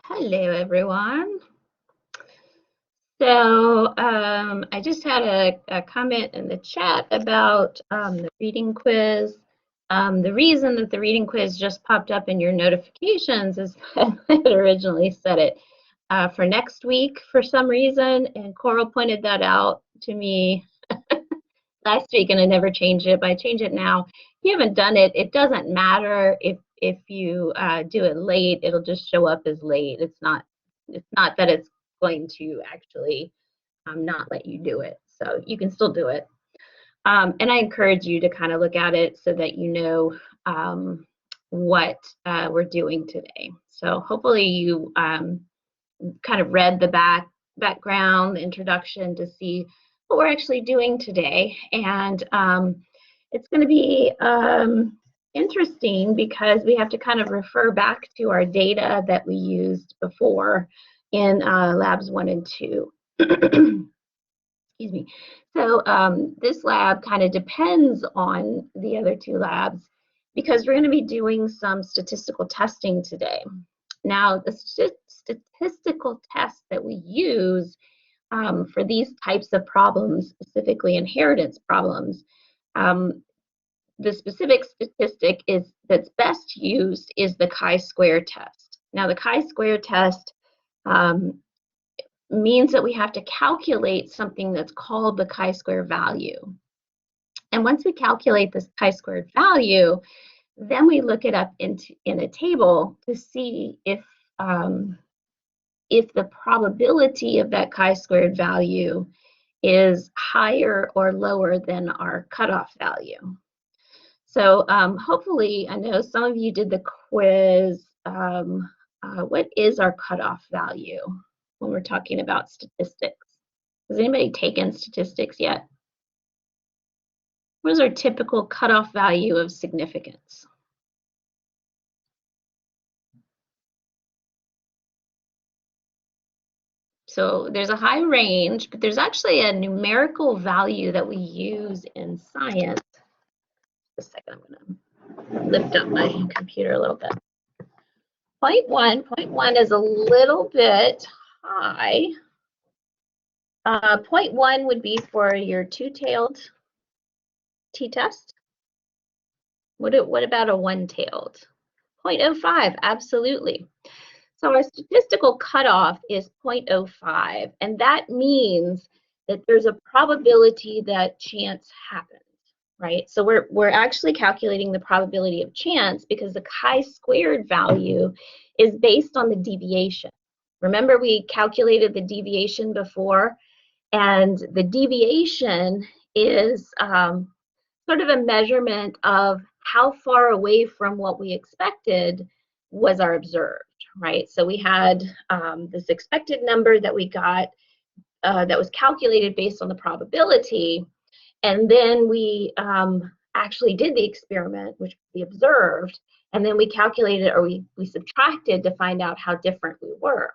Hello, everyone. So I just had a comment in the chat about the reading quiz. The reason that the reading quiz just popped up in your notifications is that I had originally set it for next week for some reason, and Coral pointed that out to me last week, and I never changed it, but I change it now. If you haven't done it, it doesn't matter if you do it late. It'll just show up as late. It's not that it's going to actually not let you do it. So you can still do it. And I encourage you to kind of look at it so that you know what we're doing today. So hopefully you kind of read the background, the introduction to see what we're actually doing today. And it's going to be interesting because we have to kind of refer back to our data that we used before in labs 1 and 2. Excuse me. So this lab kind of depends on the other 2 labs because we're going to be doing some statistical testing today. Now, the statistical tests that we use for these types of problems, specifically inheritance problems, the specific statistic that's best used is the chi-square test. Now, the chi-square test means that we have to calculate something that's called the chi-square value. And once we calculate this chi-squared value, then we look it up in a table to see if the probability of that chi-squared value is higher or lower than our cutoff value. So hopefully, I know some of you did the quiz. What is our cutoff value when we're talking about statistics? Has anybody taken statistics yet? What is our typical cutoff value of significance? So there's a high range, but there's actually a numerical value that we use in science. Just a second, I'm going to lift up my computer a little bit. 0.1 is a little bit high. 0.1 would be for your two-tailed t-test. What about a one-tailed? 0.05, absolutely. So our statistical cutoff is 0.05, and that means that there's a probability that chance happens, right? So we're actually calculating the probability of chance because the chi-squared value is based on the deviation. Remember, we calculated the deviation before, and the deviation is sort of a measurement of how far away from what we expected was our observed, right? So we had this expected number that we got that was calculated based on the probability, and then we actually did the experiment, which we observed, and then we calculated, or we subtracted to find out how different we were.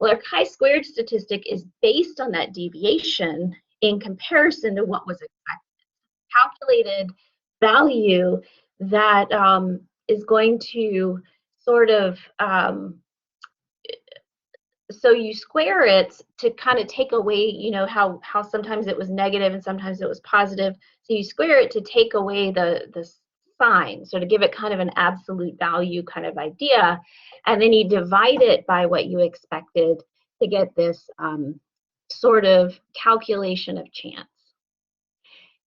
Well, our chi-squared statistic is based on that deviation in comparison to what was expected. Calculated value that is going to sort of, so you square it to kind of take away, you know, how sometimes it was negative and sometimes it was positive. So you square it to take away the sign, so to give it kind of an absolute value kind of idea. And then you divide it by what you expected to get this sort of calculation of chance.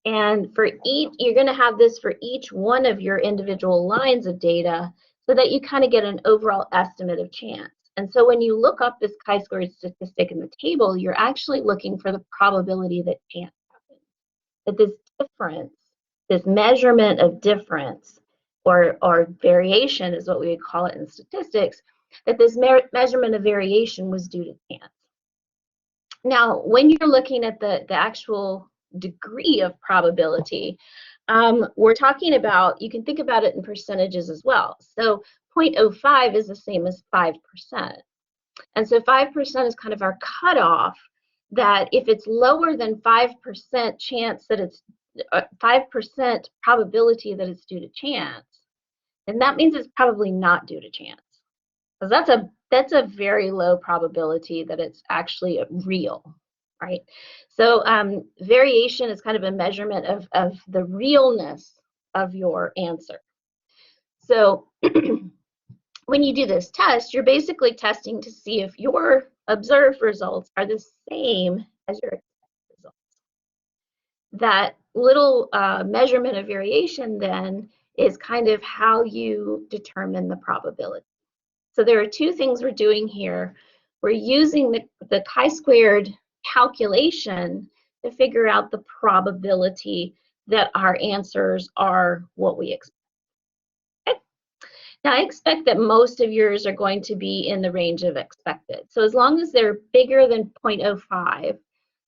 And for each, you're going to have this for each one of your individual lines of data so that you kind of get an overall estimate of chance. And so when you look up this chi-squared statistic in the table, you're actually looking for the probability that chance happens. That this difference, this measurement of difference, or variation is what we would call it in statistics, that this measurement of variation was due to chance. Now, when you're looking at the actual degree of probability, we're talking about, you can think about it in percentages as well. So 0.05 is the same as 5%. And so 5% is kind of our cutoff, that if it's lower than 5% chance that it's 5% probability that it's due to chance, then that means it's probably not due to chance. because that's a very low probability that it's actually real, right? So variation is kind of a measurement of the realness of your answer. So when you do this test, you're basically testing to see if your observed results are the same as your expected results. That little measurement of variation then is kind of how you determine the probability. So there are two things we're doing here. We're using the chi-squared calculation to figure out the probability that our answers are what we expect. Okay? Now, I expect that most of yours are going to be in the range of expected. So as long as they're bigger than 0.05,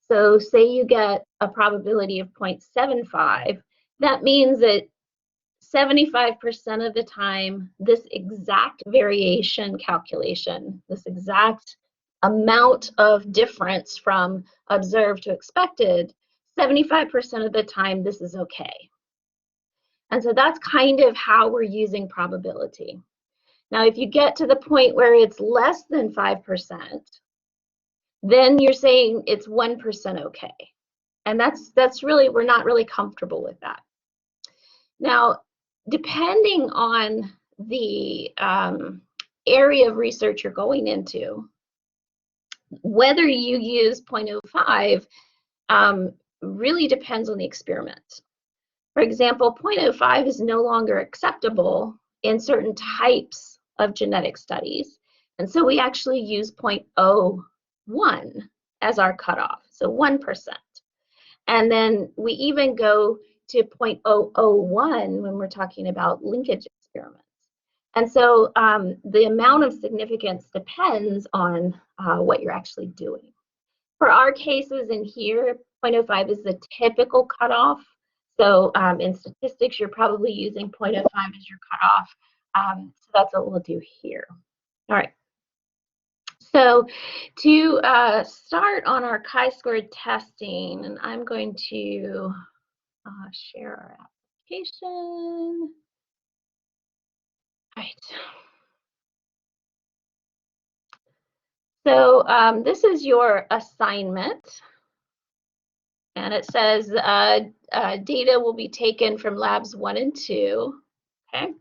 so say you get a probability of 0.75, that means that 75% of the time, this exact variation calculation, this exact amount of difference from observed to expected, 75% of the time, this is okay. And so that's kind of how we're using probability. Now, if you get to the point where it's less than 5%, then you're saying it's 1% okay. And that's really, we're not really comfortable with that. Now, depending on the area of research you're going into, whether you use 0.05 really depends on the experiment. For example, 0.05 is no longer acceptable in certain types of genetic studies. And so we actually use 0.01 as our cutoff, so 1%. And then we even go to 0.001 when we're talking about linkage experiments. And so the amount of significance depends on what you're actually doing. For our cases in here, 0.05 is the typical cutoff. So in statistics, you're probably using 0.05 as your cutoff. So that's what we'll do here. All right. So to start on our chi-squared testing, and I'm going to share our application. All right. So this is your assignment. And it says data will be taken from labs 1 and 2. Okay.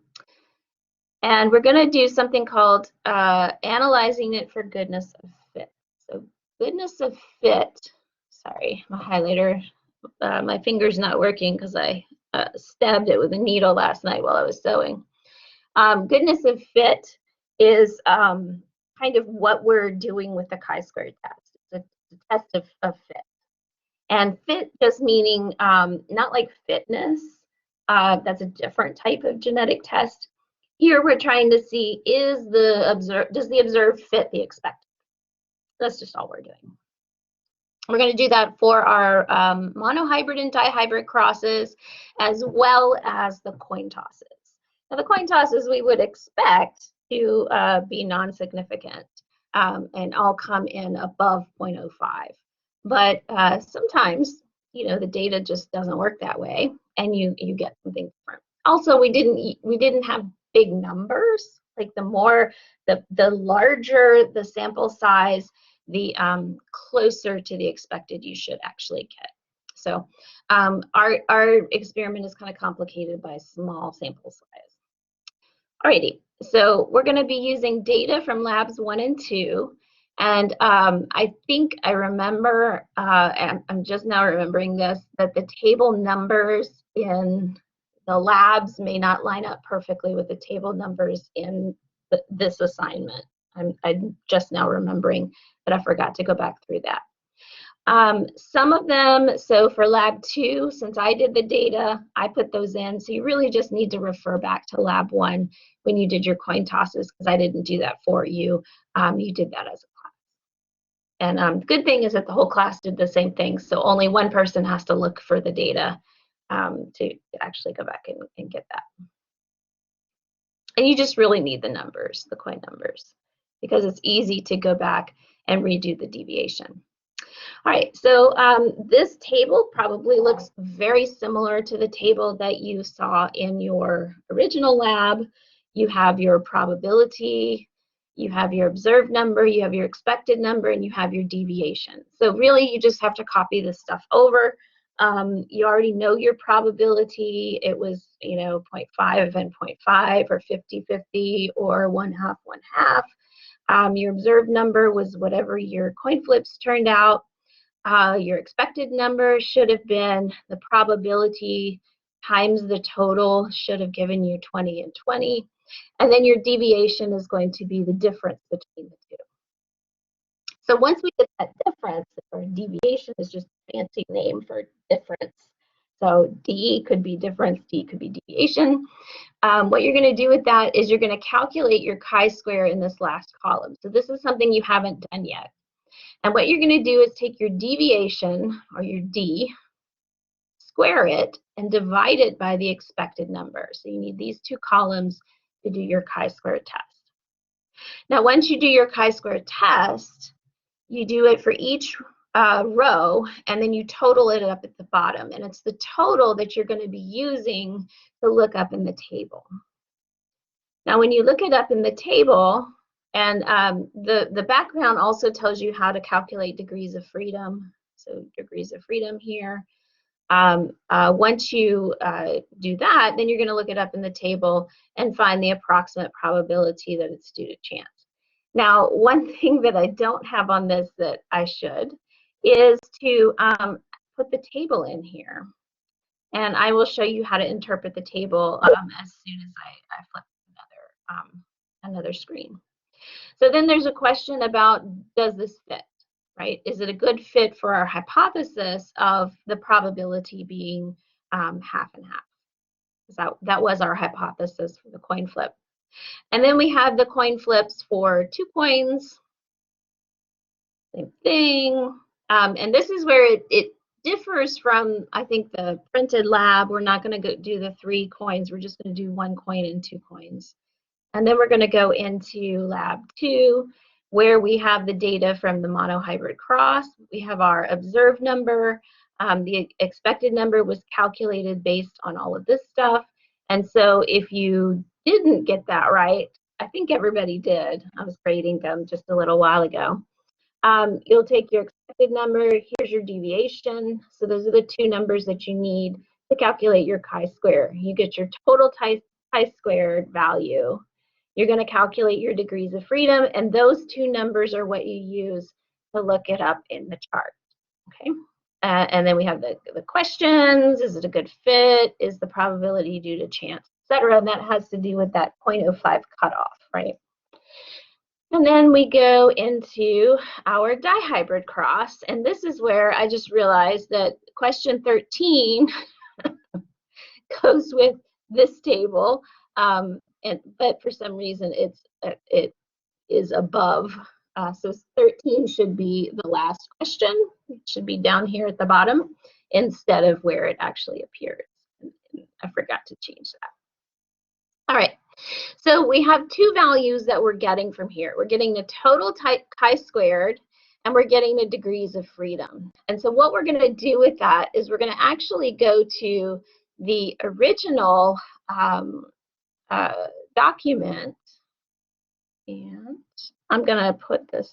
And we're going to do something called analyzing it for goodness of fit. So goodness of fit, sorry, my highlighter, my finger's not working because I stabbed it with a needle last night while I was sewing. Goodness of fit is kind of what we're doing with the chi-squared test. It's a test of fit. And fit just meaning not like fitness. That's a different type of genetic test. Here we're trying to see does the observed fit the expected? That's just all we're doing. We're going to do that for our monohybrid and dihybrid crosses, as well as the coin tosses. Now, the coin tosses we would expect to be non-significant and all come in above 0.05. But sometimes, you know, the data just doesn't work that way, and you get something different. Also, we didn't have big numbers. Like the larger the sample size, the closer to the expected you should actually get. So our experiment is kind of complicated by small sample size. Alrighty, so we're going to be using data from labs 1 and 2. And I think I remember, I'm just now remembering this, that the table numbers in the labs may not line up perfectly with the table numbers in this assignment. I'm just now remembering that I forgot to go back through that. Some of them, so for lab 2, since I did the data, I put those in. So you really just need to refer back to lab 1 when you did your coin tosses, because I didn't do that for you. You did that as a class. And the good thing is that the whole class did the same thing. So only one person has to look for the data to actually go back and get that. And you just really need the numbers, the coin numbers, because it's easy to go back and redo the deviation. All right, so this table probably looks very similar to the table that you saw in your original lab. You have your probability, you have your observed number, you have your expected number, and you have your deviation. So really, you just have to copy this stuff over. You already know your probability. It was, 0.5 and 0.5 or 50-50 or 1/2, 1/2. Your observed number was whatever your coin flips turned out. Your expected number should have been the probability times the total, should have given you 20 and 20. And then your deviation is going to be the difference between the two. So once we get that difference, or deviation is just a fancy name for difference. So D could be difference, D could be deviation. What you're going to do with that is you're going to calculate your chi-square in this last column. So this is something you haven't done yet. And what you're going to do is take your deviation, or your D, square it, and divide it by the expected number. So you need these two columns to do your chi-square test. Now, once you do your chi-square test, you do it for each row, and then you total it up at the bottom. And it's the total that you're going to be using to look up in the table. Now, when you look it up in the table, and the background also tells you how to calculate degrees of freedom. So degrees of freedom here. Once you do that, then you're going to look it up in the table and find the approximate probability that it's due to chance. Now, one thing that I don't have on this that I should is to put the table in here. And I will show you how to interpret the table as soon as I flip another screen. So then there's a question about, does this fit, right? Is it a good fit for our hypothesis of the probability being half and half? That was our hypothesis for the coin flip. And then we have the coin flips for 2 coins, same thing. And this is where it differs from, I think, the printed lab. We're not going to do the 3 coins. We're just going to do 1 coin and 2 coins. And then we're going to go into lab 2, where we have the data from the monohybrid cross. We have our observed number. The expected number was calculated based on all of this stuff. And so if you didn't get that right, I think everybody did. I was grading them just a little while ago. You'll take your expected number. Here's your deviation. So those are the 2 numbers that you need to calculate your chi-square. You get your total chi-squared value. You're going to calculate your degrees of freedom, and those 2 numbers are what you use to look it up in the chart. Okay. And then we have the questions. Is it a good fit? Is the probability due to chance, etc.? And that has to do with that 0.05 cutoff, right? And then we go into our dihybrid cross. And this is where I just realized that question 13 goes with this table. But for some reason, it is above. So 13 should be the last question. It should be down here at the bottom instead of where it actually appears. I forgot to change that. All right. So we have 2 values that we're getting from here. We're getting the total chi-squared, and we're getting the degrees of freedom. And so what we're going to do with that is we're going to actually go to the original document, and I'm going to put this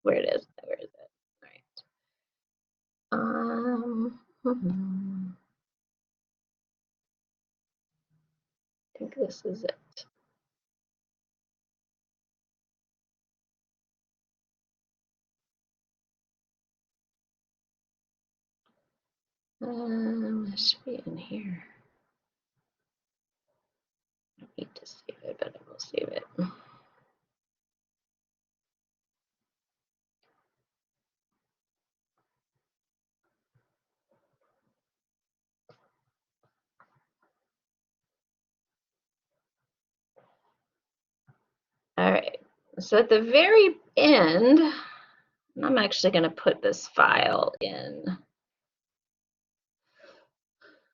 where it is. Where is it? All right. I think this is it. It should be in here. I don't need to save it, but I will save it. All right, so at the very end, I'm actually going to put this file in.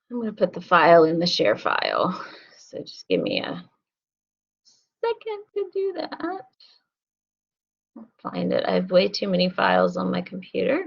I'm going to put the file in the share file. So just give me a second to do that. I'll find it. I have way too many files on my computer.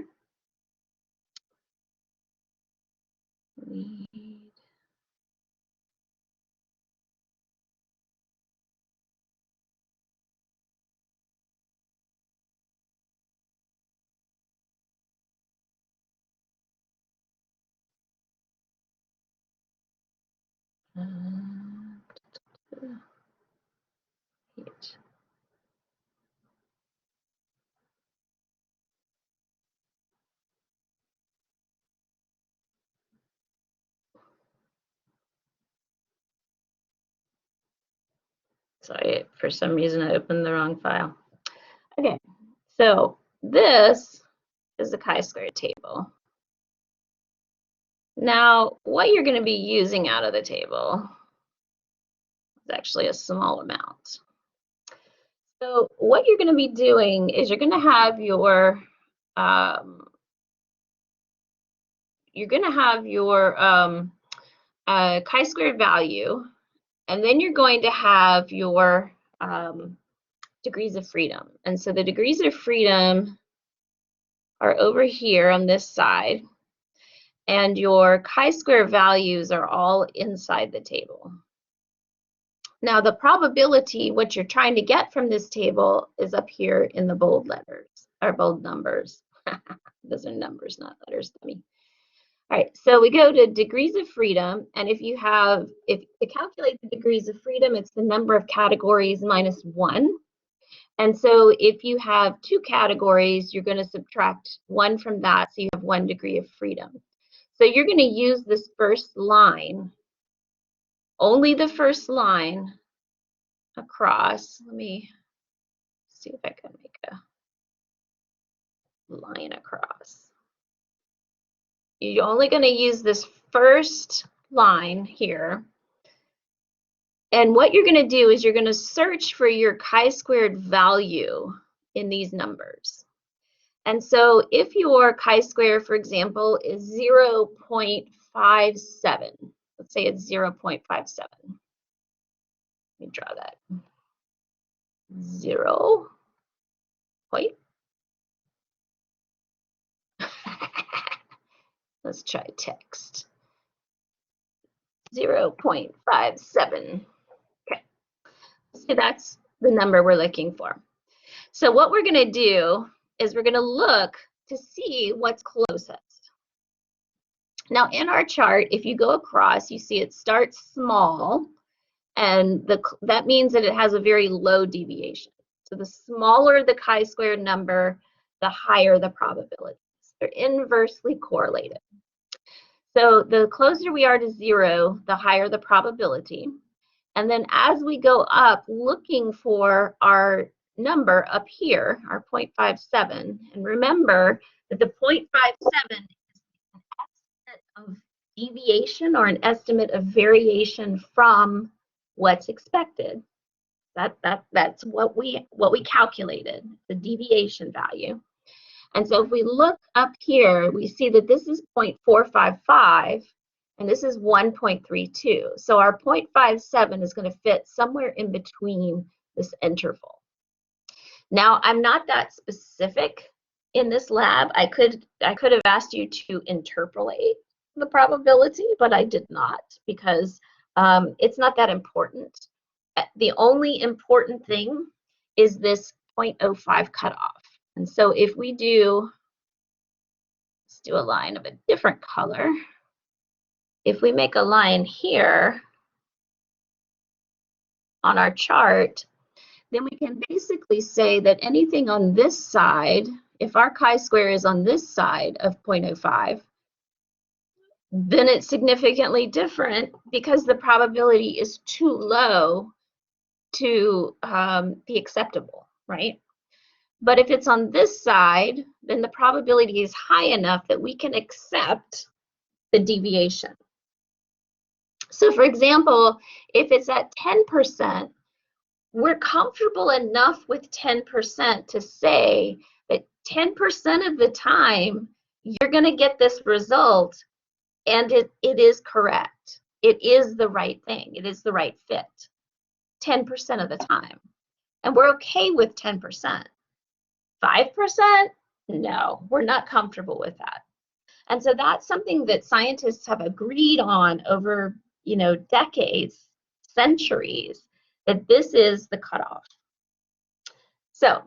Sorry, for some reason I opened the wrong file. Okay, so this is the chi-square table. Now, what you're going to be using out of the table is actually a small amount. So what you're going to be doing is you're going to have your chi-square value, and then you're going to have your degrees of freedom. And so the degrees of freedom are over here on this side, and your chi-square values are all inside the table. Now the probability, what you're trying to get from this table, is up here in the bold letters, or bold numbers. Those are numbers, not letters, dummy. All right, so we go to degrees of freedom, and if to calculate the degrees of freedom, it's the number of categories minus 1. And so if you have 2 categories, you're going to subtract 1 from that, so you have 1 degree of freedom. So you're going to use this first line, only the first line across. Let me see if I can make a line across. You're only going to use this first line here. And what you're going to do is you're going to search for your chi-squared value in these numbers. And so if your chi-square, for example, is 0.57, let's say it's 0.57. Let me draw that. 0. Let's try text. 0.57. Okay, so that's the number we're looking for. So what we're going to do is we're going to look to see what's closest. Now in our chart, if you go across, you see it starts small, and that means that it has a very low deviation. So the smaller the chi-square number, the higher the probabilities. They're inversely correlated. So the closer we are to 0, the higher the probability. And then as we go up, looking for our number up here, our 0.57, and remember that the 0.57 is an estimate of deviation or an estimate of variation from what's expected. That's what we calculated, the deviation value. And so if we look up here, we see that this is 0.455 and this is 1.32. So our 0.57 is going to fit somewhere in between this interval. Now, I'm not that specific in this lab. I could have asked you to interpolate the probability, but I did not, because it's not that important. The only important thing is this 0.05 cutoff. And so if we do, let's do a line of a different color. If we make a line here on our chart, then we can basically say that anything on this side, if our chi-square is on this side of 0.05, then it's significantly different because the probability is too low to be acceptable, right? But if it's on this side, then the probability is high enough that we can accept the deviation. So for example, if it's at 10%, we're comfortable enough with 10% to say that 10% of the time, you're going to get this result, and it is correct. It is the right thing. It is the right fit 10% of the time. And we're okay with 10%. 5%? No, we're not comfortable with that. And so that's something that scientists have agreed on over, decades, centuries, that this is the cutoff. So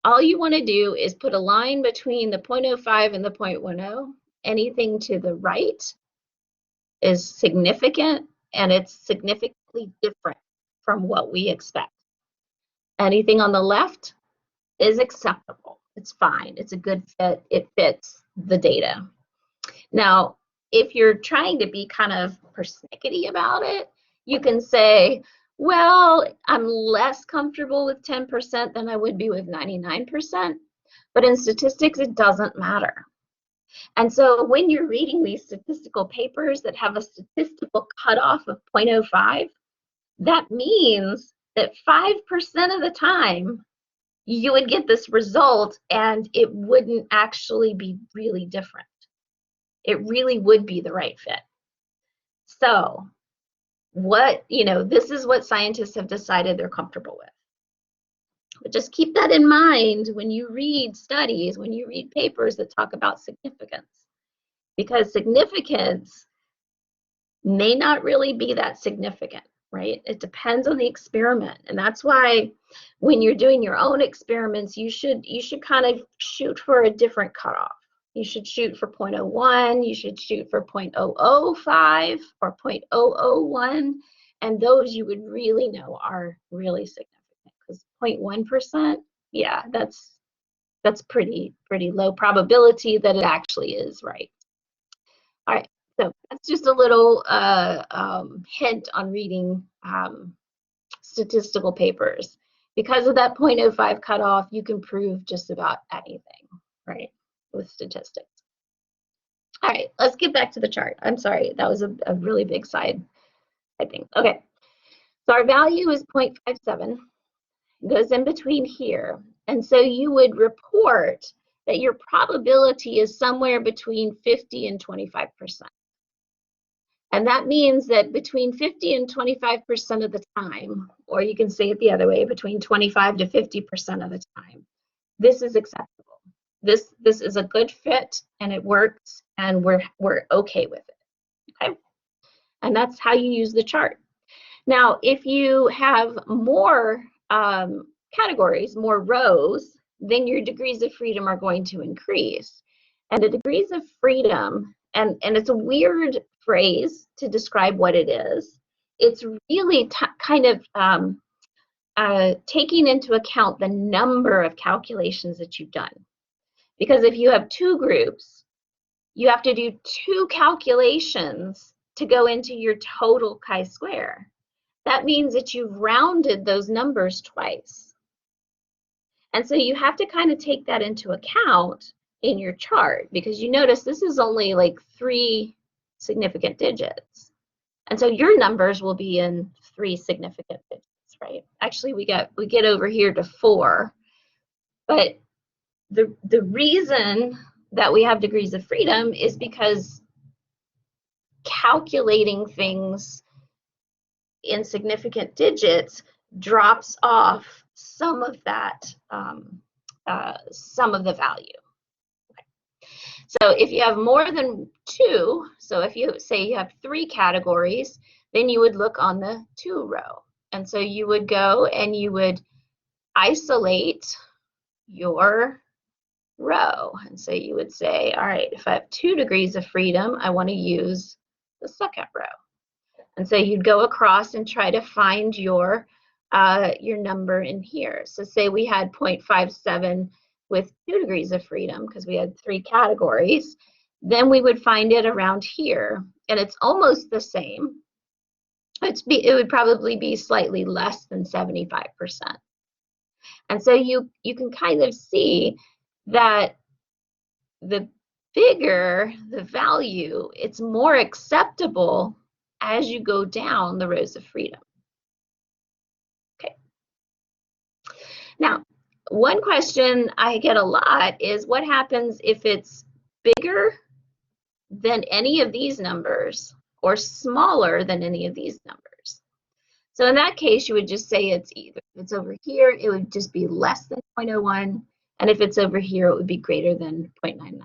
all you want to do is put a line between the 0.05 and the 0.10. Anything to the right is significant. and it's significantly different from what we expect. Anything on the left is acceptable. It's fine. It's a good fit. It fits the data. Now, if you're trying to be kind of persnickety about it, you can say, well, I'm less comfortable with 10% than I would be with 99%. But in statistics, it doesn't matter. And so when you're reading these statistical papers that have a statistical cutoff of 0.05, that means that 5% of the time, you would get this result and it wouldn't actually be really different. It really would be the right fit. So this is what scientists have decided they're comfortable with. But just keep that in mind when you read studies, when you read papers that talk about significance, because significance may not really be that significant, right? It depends on the experiment. And that's why when you're doing your own experiments, you should kind of shoot for a different cutoff. You should shoot for 0.01, you should shoot for 0.005 or 0.001, and those you would really know are really significant. Because 0.1%, yeah, that's pretty low probability that it actually is right. All right, so that's just a little hint on reading statistical papers. Because of that 0.05 cutoff, you can prove just about anything, right, with statistics. All right, let's get back to the chart. I'm sorry, that was a really big side, I think. Okay, so our value is 0.57. Goes in between here. And so you would report that your probability is somewhere between 50 and 25%. And that means that between 50 and 25% of the time, or you can say it the other way, between 25 to 50% of the time, this is acceptable. This is a good fit and it works and we're okay with it. Okay? And that's how you use the chart. Now, if you have more categories, more rows, then your degrees of freedom are going to increase. And the degrees of freedom, and it's a weird phrase to describe what it is, it's really kind of taking into account the number of calculations that you've done. Because if you have two groups, you have to do two calculations to go into your total chi-square. That means that you've rounded those numbers twice. And so you have to kind of take that into account in your chart, because you notice this is only like 3 significant digits. And so your numbers will be in 3 significant digits, right? Actually, we get over here to 4. But the reason that we have degrees of freedom is because calculating things in significant digits drops off some of that, some of the value. Okay. So if you have more than 2, so if you say you have 3 categories, then you would look on the 2 row. And so you would go and you would isolate your row. And so you would say, all right, if I have 2 degrees of freedom, I want to use the second row. And so you'd go across and try to find your number in here. So say we had 0.57 with 2 degrees of freedom because we had 3 categories, then we would find it around here. And it's almost the same. It would probably be slightly less than 75%. And so you can kind of see that the bigger the value, it's more acceptable as you go down the rows of freedom. Okay. Now, one question I get a lot is what happens if it's bigger than any of these numbers or smaller than any of these numbers? So in that case, you would just say it's either. If it's over here, it would just be less than 0.01, and if it's over here, it would be greater than 0.99.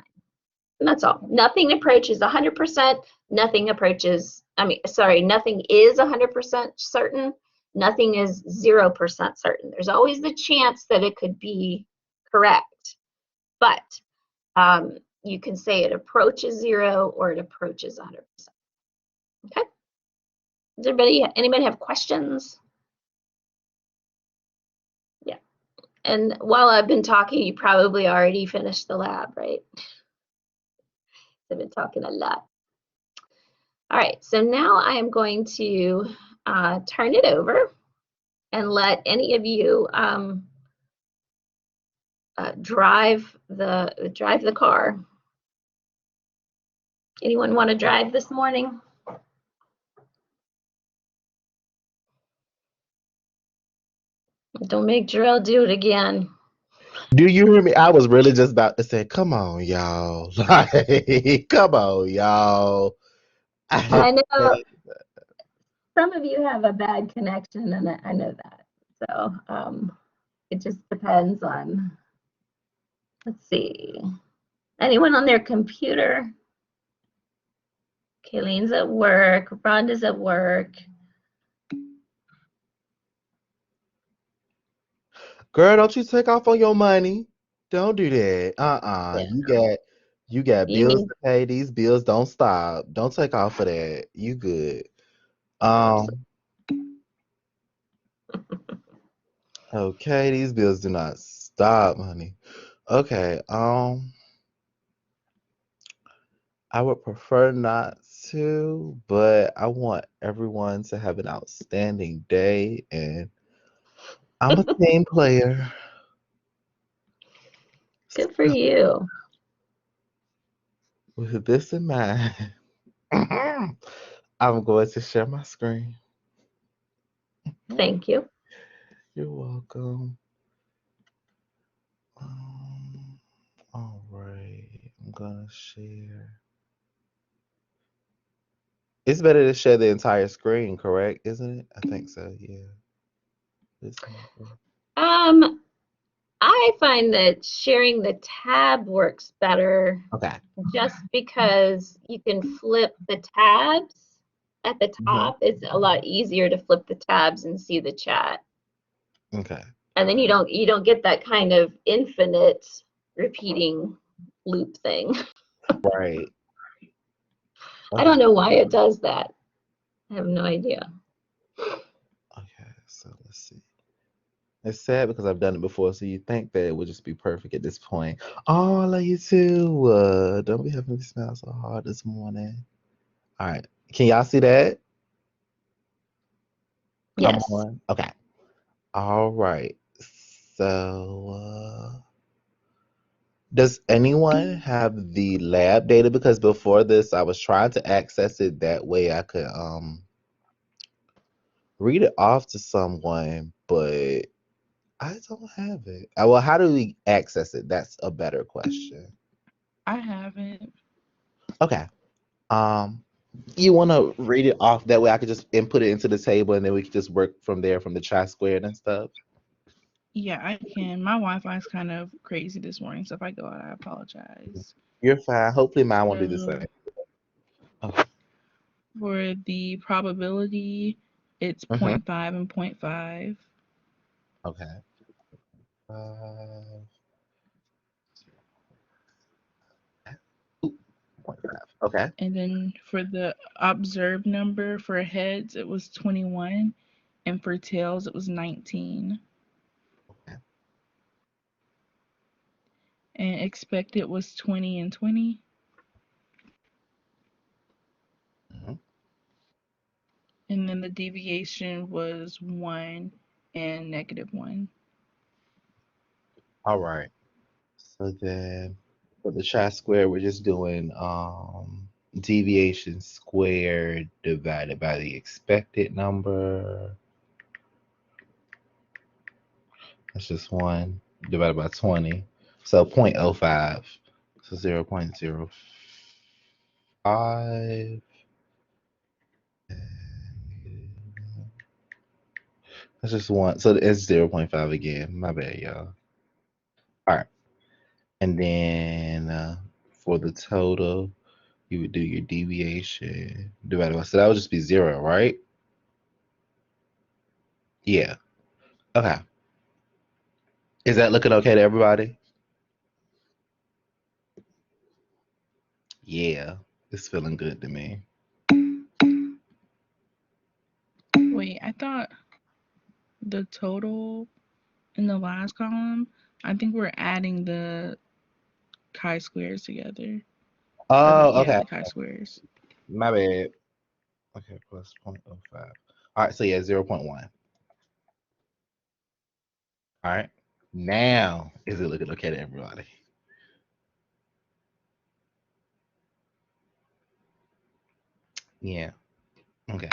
And that's all. Nothing approaches 100%. Nothing approaches, nothing is 100% certain. Nothing is 0% certain. There's always the chance that it could be correct. But you can say it approaches 0 or it approaches 100%. Okay? Does anybody have questions? Yeah. And while I've been talking, you probably already finished the lab, right? I've been talking a lot. All right, so now I am going to turn it over and let any of you drive the car. Anyone want to drive this morning? Don't make Jarrell do it again. Do you hear me? I was really just about to say, come on, y'all. Like, come on, y'all. I know some of you have a bad connection, and I know that. So it just depends on, let's see, anyone on their computer? Kayleen's at work, Rhonda's at work. Girl, don't you take off on your money. Don't do that. Yeah. You got You bills need to pay. These bills don't stop. Don't take off for that. You good. absolutely. Okay, these bills do not stop, honey. Okay, I would prefer not to, but I want everyone to have an outstanding day, and I'm a team player. Good for you. With this in mind, I'm going to share my screen. Thank you. You're welcome. All right, I'm gonna share. It's better to share the entire screen, correct? Isn't it? I think so. Yeah. I find that sharing the tab works better Okay. just because you can flip the tabs at the top. It's a lot easier to flip the tabs and see the chat. Okay. And then you don't get that kind of infinite repeating loop thing. Right. I Okay. don't know why it does that. I have no idea. Okay. So let's see. It's sad because I've done it before, so you think that it would just be perfect at this point. Oh, I love you too. Don't be having me smile so hard this morning. All right. Can y'all see that? Come Yes. on. Okay. All right. So, does anyone have the lab data? Because before this, I was trying to access it that way I could read it off to someone, but I don't have it. Well, how do we access it? That's a better question. I haven't. Okay. Um, you want to read it off that way I could just input it into the table and then we could just work from there from the chat squared and stuff. Yeah, I can. My Wi-Fi is kind of crazy this morning, so if I go out, I apologize. You're fine. Hopefully mine won't be the So same. Okay. for the probability, it's zero Mm-hmm. point 0.5 and 0.5. Okay. 5, 0.5. Okay. And then for the observed number for heads, it was 21. And for tails, it was 19. Okay. And expected was 20 and 20. Mm-hmm. And then the deviation was 1 and -1. All right. So then for the chat square, we're just doing deviation squared divided by the expected number. That's just 1 divided by 20. So 0.05. So 0.05. That's just 1. So it's 0.5 again. My bad, y'all. All right. And then for the total, you would do your deviation divided by. So that would just be 0, right? Yeah. Okay. Is that looking okay to everybody? Yeah. It's feeling good to me. Wait, I thought the total in the last column, I think we're adding the chi-squares together. Oh, okay. The chi-squares. My bad. Okay, plus 0.05. All right, so yeah, 0.1. All right. Now, is it looking okay to everybody? Yeah. Okay.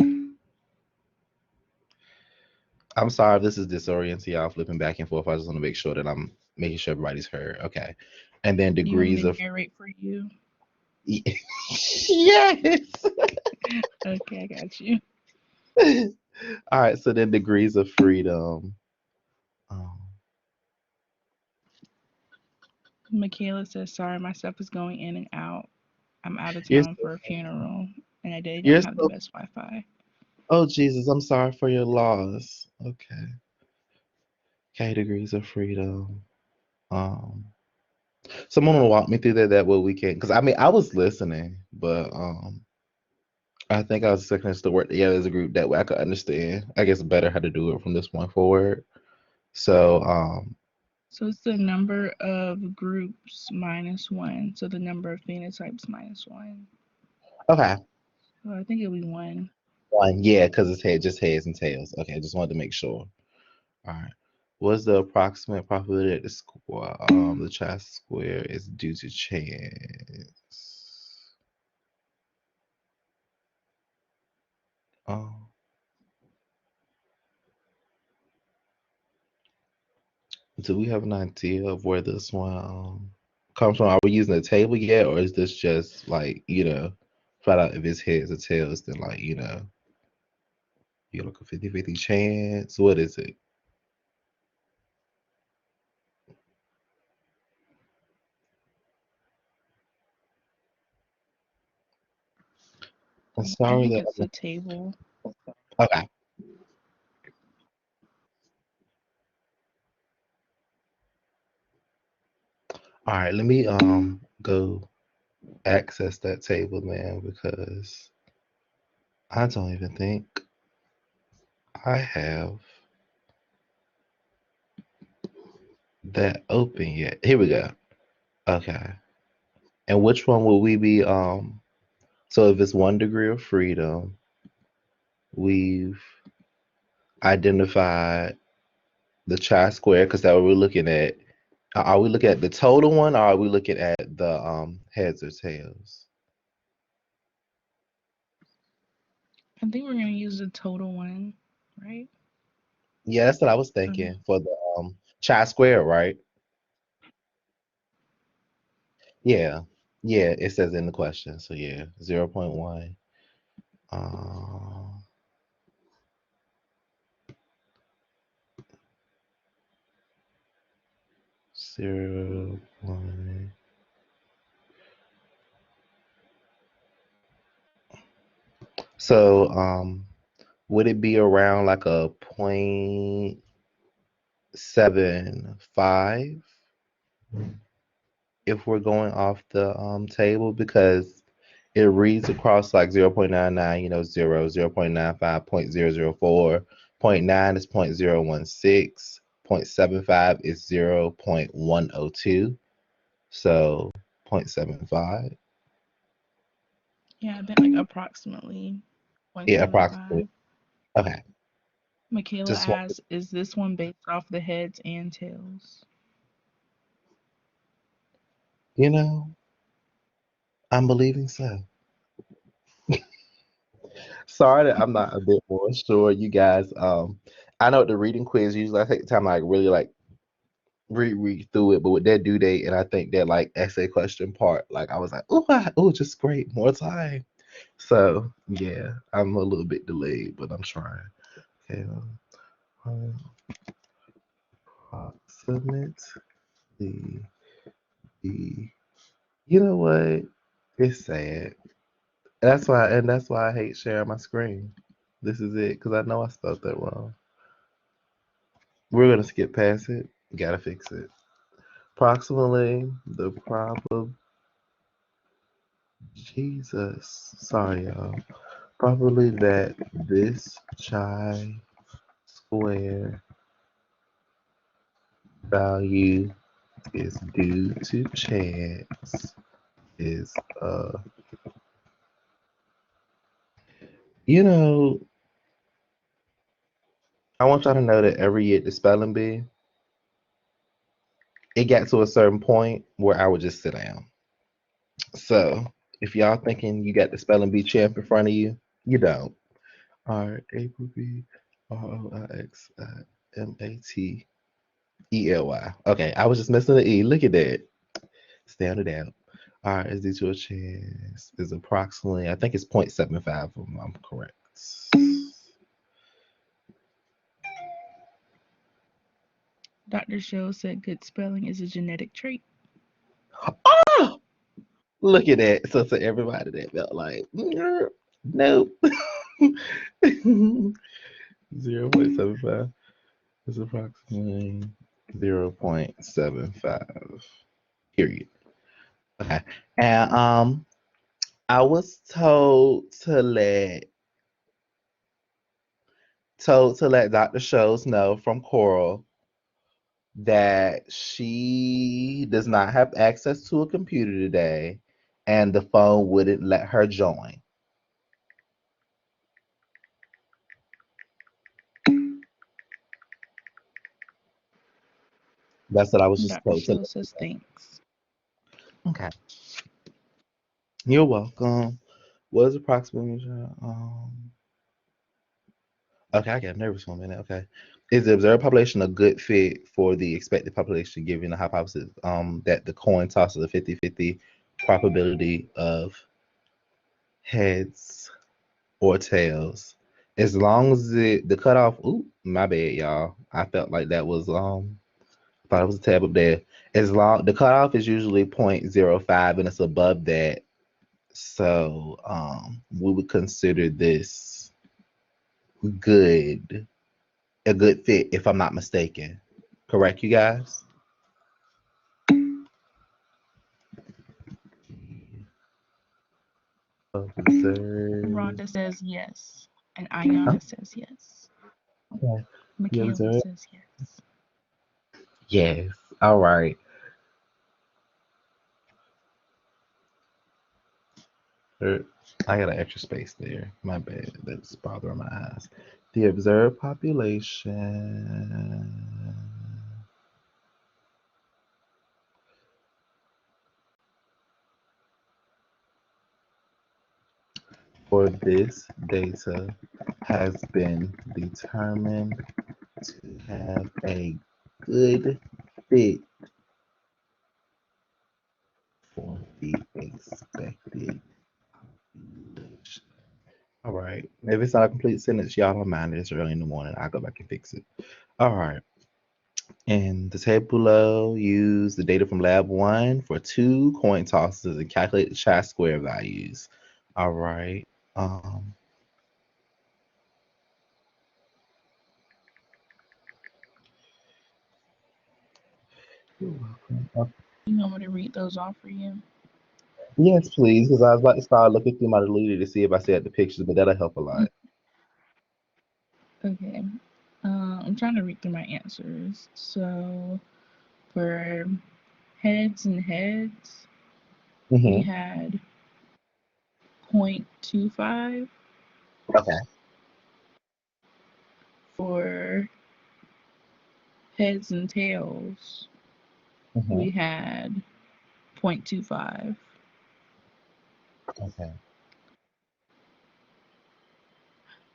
I'm sorry if this is disorienting y'all, flipping back and forth. I just want to make sure that I'm making sure everybody's heard. Okay. And then Do you want me degrees to of narrate for you? yes. Okay, I got you. All right, so then degrees of freedom. Michaela says, sorry, my stuff is going in and out. I'm out of You're town for a funeral, and I don't you're have the so best Wi-Fi. oh Jesus, I'm sorry for your loss. Okay. Okay, degrees of freedom. Um Someone will walk me through that way we can, because I mean I was listening, but I think I was expecting us to work together as a group that way I could understand, I guess, better how to do it from this point forward. So So it's the number of groups minus 1. So the number of phenotypes minus 1. okay. So I think it'll be 1. One, yeah, because it's just heads and tails. Okay, I just wanted to make sure. All right. What's the approximate probability that the chast square is due to chance? Um, do we have an idea of where this one comes from? Are we using a table yet, or is this just like, flat out if it's heads or tails, then like, you look a 50-50 chance? What is it? I'm I sorry think that it's the table. okay. All right, let me go access that table, man, because I don't even think I have that open yet. Here we go. Okay. And which one will we be so if it's 1 degree of freedom, we've identified the chi-square because that what we're looking at. Are we looking at the total one, or are we looking at the heads or tails? I think we're going to use the total one, right? Yeah, that's what I was thinking for the chi-square, right? Yeah. Yeah, it says in the question. So yeah, 0.1. Uh, 0.1. So would it be around like a 0.75 if we're going off the table? Because it reads across like 0.99, 0, 0.95, 0.004, 0.9 is 0.016, 0.75 is 0.102, so 0.75. Yeah, I think like approximately Yeah, approximately. 0.75. Okay. Michaela Just want asks, is this one based off the heads and tails? you know, I'm believing so. Sorry that I'm not a bit more sure, you guys. I know the reading quiz usually I take the time to like really like read through it, but with that due date and I think that like essay question part, like I was like, oh, just great, more time. So yeah, I'm a little bit delayed, but I'm trying. Okay, approximately the. You know what? It's sad. That's why I hate sharing my screen. This is it, because I know I spelled that wrong. We're gonna skip past it. Gotta fix it. Approximately the Jesus. Sorry, y'all. Probably that this chi-square value is due to chance is you know, I want y'all to know that every year at the spelling bee, it got to a certain point where I would just sit down. So if y'all thinking you got the spelling bee champ in front of you, you don't. RAPPROXIMATELY. Okay, I was just missing the E. Look at that. Stand it out. R is due to a chance is approximately, I think it's 0.75 if I'm correct. Dr. Show said good spelling is a genetic trait. Oh, look at that. So to everybody that felt like, nope. 0.75 is approximately 0.75. Period. Okay. And I was told to let Dr. Shows know from Coral that she does not have access to a computer today and the phone wouldn't let her join. That's what I was just Dr. told to Show let says you thanks. know. Okay. You're welcome. What is approximately okay, I got nervous for a minute. Okay. Is the observed population a good fit for the expected population given the hypothesis that the coin toss is a 50-50 probability of heads or tails? As long as the cutoff, ooh, my bad, y'all. I felt like that was thought it was a tab up there. As long the cutoff is usually 0.05 and it's above that. So we would consider this good, a good fit if I'm not mistaken. Correct, you guys? Observe. Rhonda says yes. And Huh? Ayana says yes. Okay. You Michaela observe? says yes. Yes. All right. I got an extra space there. My bad. That's bothering my eyes. The observed population for this data has been determined to have a good fit for the expected population. All right. If it's not a complete sentence, y'all don't mind it. It's early in the morning. I'll go back and fix it. All right. In the table below, use the data from lab 1 for 2 coin tosses and calculate the chi-square values. All right. You're welcome. You want me to read those off for you? Yes, please, because I was about to start looking through my deleted to see if I see the pictures, but that'll help a lot. Okay. I'm trying to read through my answers. So for heads and heads, we had 0.25. Okay. For heads and tails, we had 0.25. Okay.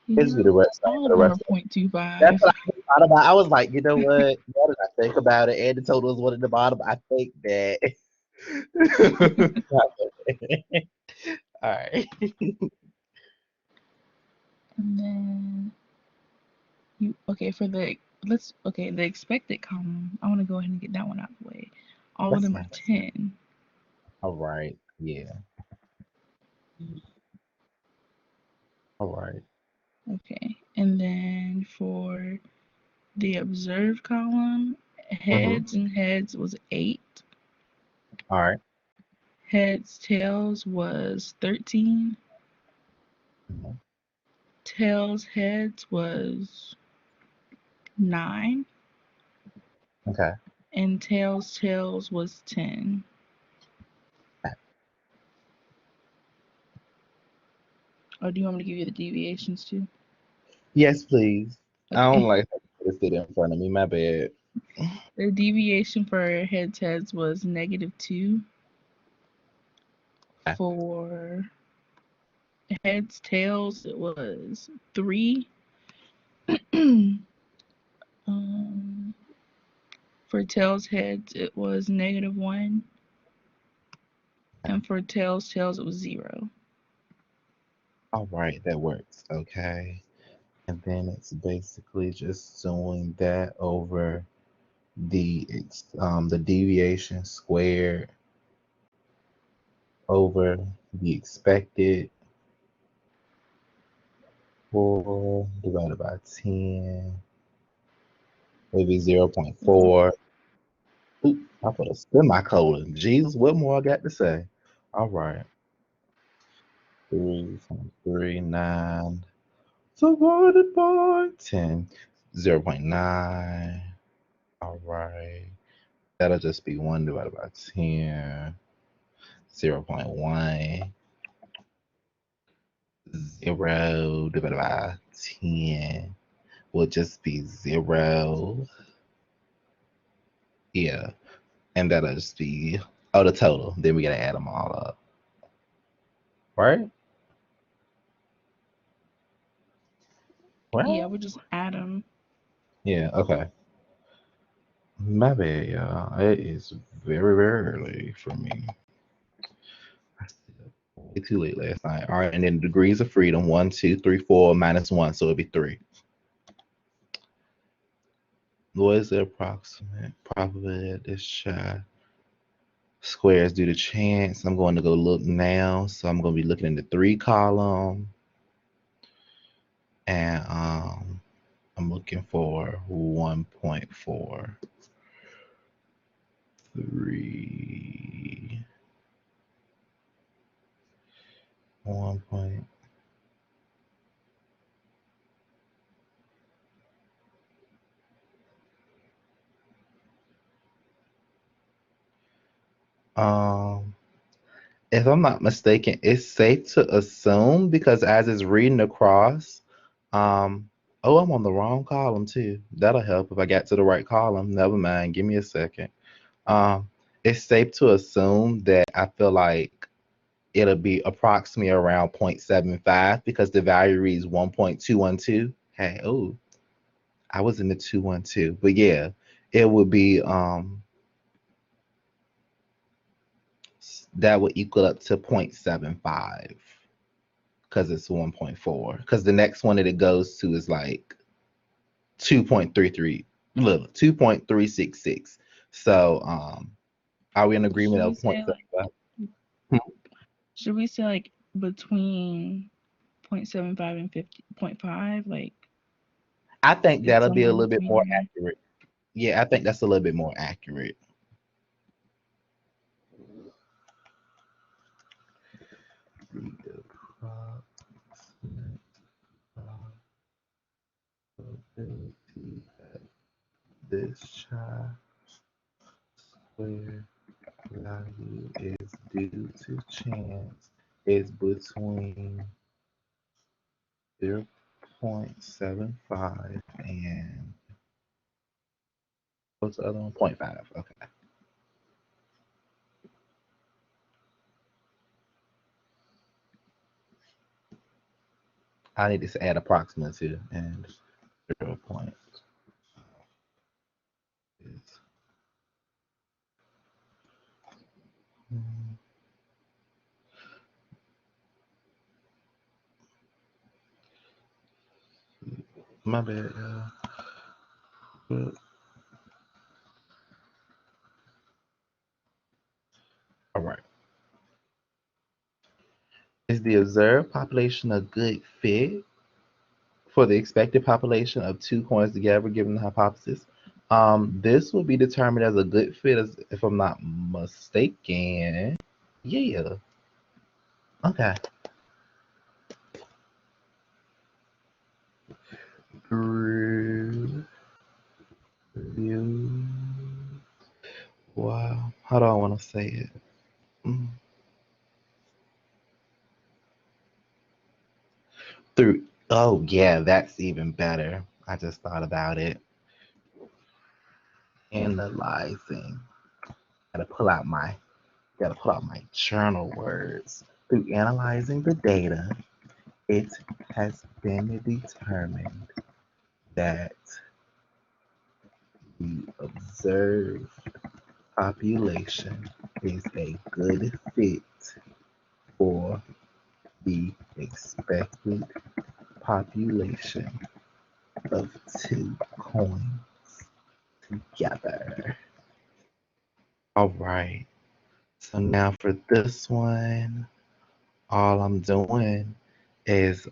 It's Yeah, the rest. all The of them are rest. That's 0.25. what I thought about. I was like, you know what? Now that I think about it, and the total is one at the bottom, I think that. All right. And then okay, for the the expected column, I want to go ahead and get that one out of the way. All of That's them are fine. 10. All right. Yeah. All right. Okay. And then for the observed column, heads and heads was 8. All right. Heads tails was 13. tails heads was 9. Okay. And tails was 10. Or do you want me to give you the deviations too? Yes, please. Okay. I don't like to sit in front of me. My bad. The deviation for heads was -2. Okay. For heads tails, it was 3. For tails heads, it was -1. And for tails it was 0. All right, that works. Okay. And then it's basically just doing that over the deviation squared over the expected 4 divided by 10, maybe 0.4. Oop, I put a semicolon. Jesus, what more I got to say? All right. 3 times 3, 9, divided by 10, 0.9. All right. That'll just be 1 divided by 10, 0.1. 0 divided by 10 will just be 0. Yeah. And that'll just be, the total. Then we got to add them all up. Right? Right? Yeah, we just add them. Yeah, okay. My bad, y'all. It is very, very early for me. I stayed up way too late last night. All right, and then degrees of freedom 1, 2, 3, 4 minus 1, so it'll be 3. What is the approximate probability that this child squares due to chance? I'm going to go look now. So I'm going to be looking in the 3 column. And I'm looking for 1.4. 3. 1. If I'm not mistaken, it's safe to assume because as it's reading across, I'm on the wrong column too. That'll help if I get to the right column. Never mind. Give me a second. It's safe to assume that I feel like it'll be approximately around 0.75 because the value reads 1.212. Hey, I was in the 212, but yeah, it would be that would equal up to 0.75 because it's 1.4. Because the next one that it goes to is like 2.33, little 2.366. So are we in agreement of 0.75? Should we say like between 0.75 and 50.5? Like I think it's that'll be a somewhere little bit between more there. accurate. Yeah, I think that's a little bit more accurate. This child square value is due to chance is between 0.75 and what's the other one? 0.5. Okay. I need to add approximate to and 0 point is my bad. All right. Is the observed population a good fit for the expected population of 2 coins together given the hypothesis? This will be determined as a good fit, as, if I'm not mistaken. Yeah. Okay. review. Wow, how do I want to say it? Through, oh yeah, that's even better. I just thought about it. Analyzing. Gotta pull out my journal words. Through analyzing the data, it has been determined that the observed population is a good fit for the expected population of two coins together. All right. So now for this one, all I'm doing is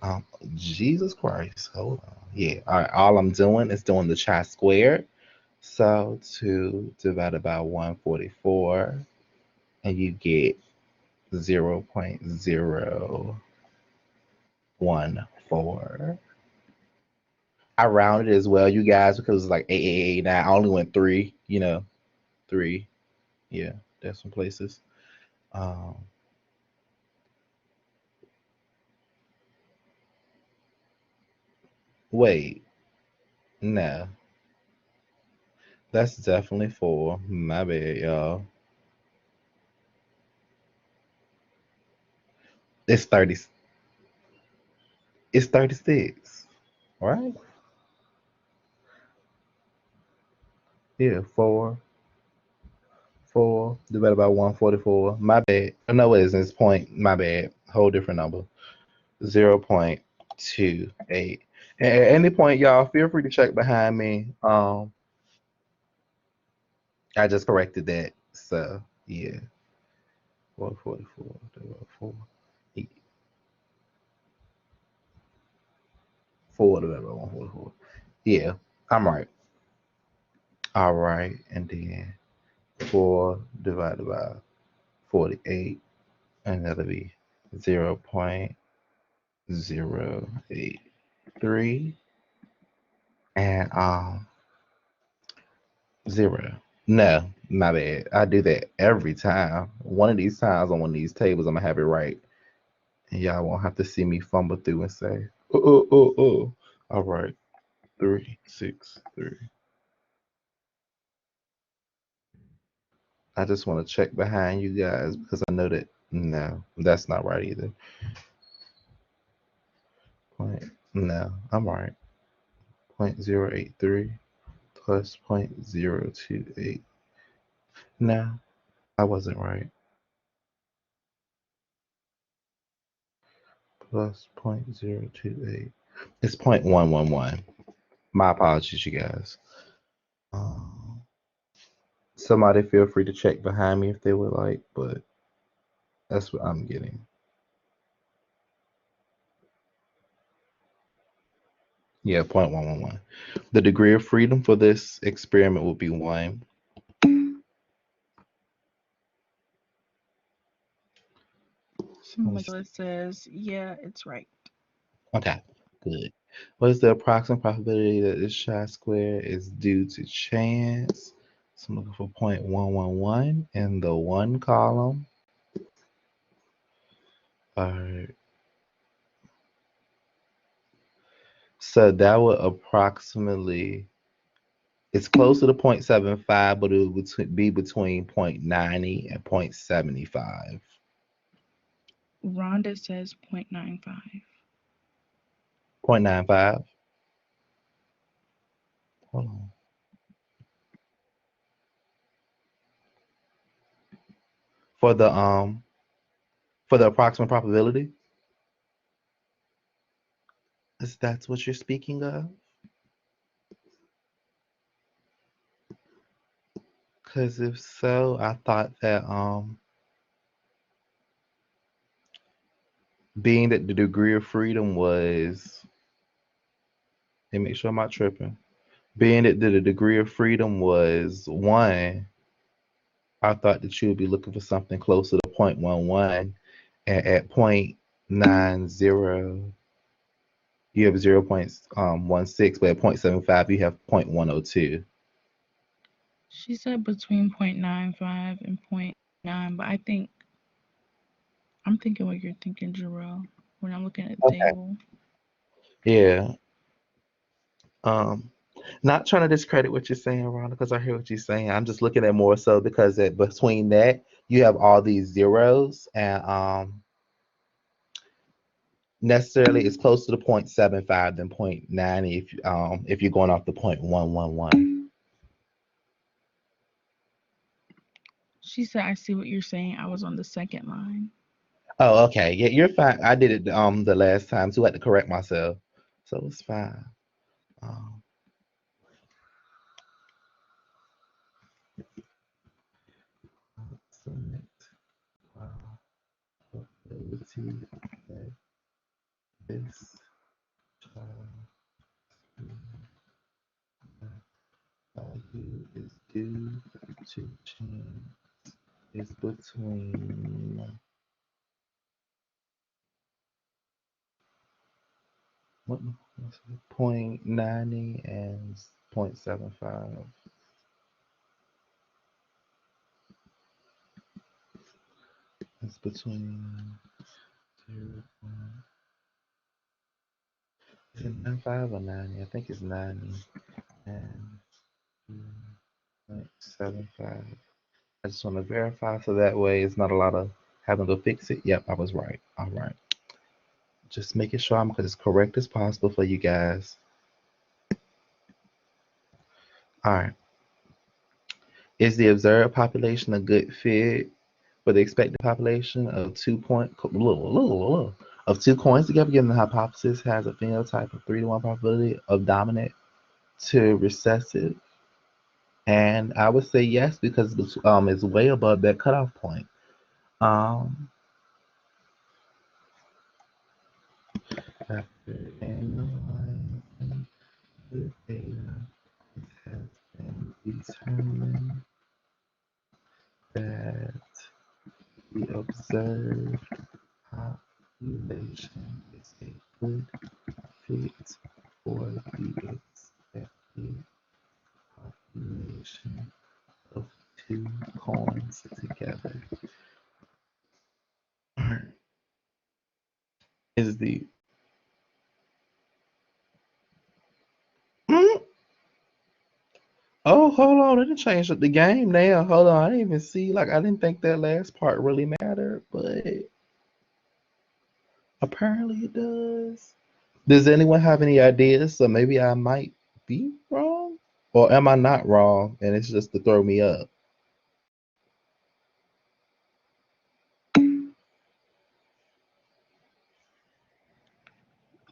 Jesus Christ. Hold on. Yeah. All right. All I'm doing is doing the chi-squared. So 2 divided by 144, and you get 0.014. I rounded as well, you guys, because it's like 88889. I only went 3, 3. Yeah, there's some places. Wait, no. That's definitely 4. My bad, y'all. It's 30. It's 36, right? Yeah, 4 divided by 144. My bad. No, it isn't. It's point. My bad. Whole different number. 0.28. And at any point, y'all, feel free to check behind me. I just corrected that. So yeah. 144 divided by 4. 4 divided by 144. Yeah, I'm right. All right, and then 4 divided by 48, and that'll be 0.083, and 0. No, my bad. I do that every time. One of these times on one of these tables, I'm gonna have it right, and y'all won't have to see me fumble through and say, oh. All right, 3, 6, 3. I just want to check behind you guys because I know that no, that's not right either. No, I'm right. 0.083 plus 0.028. No, I wasn't right. Plus 0.028. It's 0.111. My apologies, you guys. Somebody feel free to check behind me if they would like, but that's what I'm getting. Yeah, 0.111. The degree of freedom for this experiment will be 1. Michaela says, yeah, it's right. Okay, good. What is the approximate probability that this chi-square is due to chance? So I'm looking for 0.111 in the 1 column. All right. So that would approximately, it's closer to 0.75, but it would be between 0.90 and 0.75. Rhonda says 0.95. 0.95? Hold on. For the approximate probability? Is that what you're speaking of? Because if so, I thought that being that the degree of freedom was, let me make sure I'm not tripping. Being that the degree of freedom was 1, I thought that you would be looking for something closer to 0.11, and at 0.90, You have 0.16, but at 0.75 you have 0.102. She said between 0.95 and 0.9, but I'm thinking what you're thinking, Jarrell, when I'm looking at the Okay. table. Yeah. Not trying to discredit what you're saying, Rhonda, because I hear what you're saying. I'm just looking at more so because between that you have all these zeros, and necessarily it's closer to 0.75 than 0.90 if you're going off the 0.111. She said, I see what you're saying. I was on the second line. Oh, okay. Yeah, you're fine. I did it the last time too. I had to correct myself, so it's fine. Um, submit ability that this child value is due to change is between what 0.90 and 0.75. It's between 0. Is it 95 or 90? I think it's 90 and 0.75. I just want to verify so that way it's not a lot of having to fix it. Yep, I was right. All right. Just making sure I'm as correct as possible for you guys. All right. Is the observed population a good fit for the expected population of 2 coins together, given the hypothesis has a phenotype of 3 to 1 probability of dominant to recessive? And I would say yes, because it's way above that cutoff point. After analyzing the data, it has been determined that the observed population is a good fit for the expected population of 2 coins together. Is the mm, oh, hold on, it didn't change up the game now. Hold on, I didn't even see, like, I didn't think that last part really mattered, but apparently it does. Does anyone have any ideas? So maybe I might be wrong, or am I not wrong? And it's just to throw me up.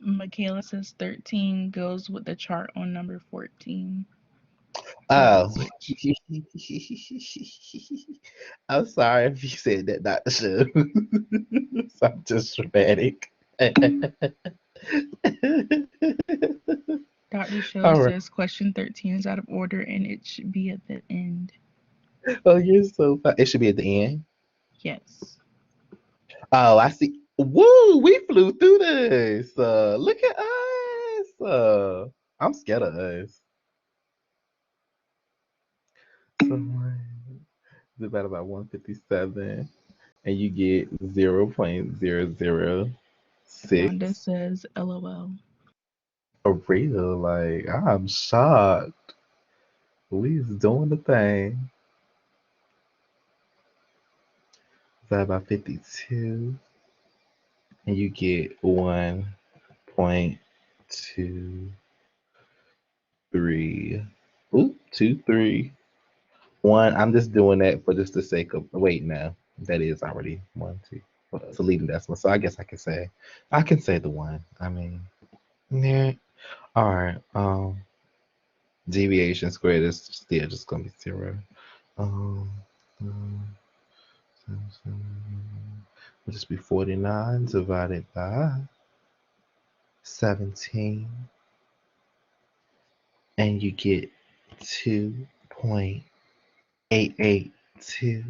Michaela says 13 goes with the chart on number 14. Oh, Switch. I'm sorry if you said that, Dr. Shu. So I'm just dramatic. Dr. Show All right. says question 13 is out of order and it should be at the end. Oh, you're so fun. It should be at the end. Yes. Oh, I see. Woo! We flew through this. Look at us. I'm scared of us. So it's about 157, and you get 0.006. Wanda says LOL. For real, like I'm shocked. We's doing the thing. It's about 52, and you get 1.23. Ooh, 23. One. I'm just doing that for just the sake of wait. Now that is already 1, 2. Well, it's a leading decimal, so I guess I can say the one. I mean, yeah. All right. Deviation squared is still just gonna be 0. Um, will just be 49 divided by 17, and you get 2.882.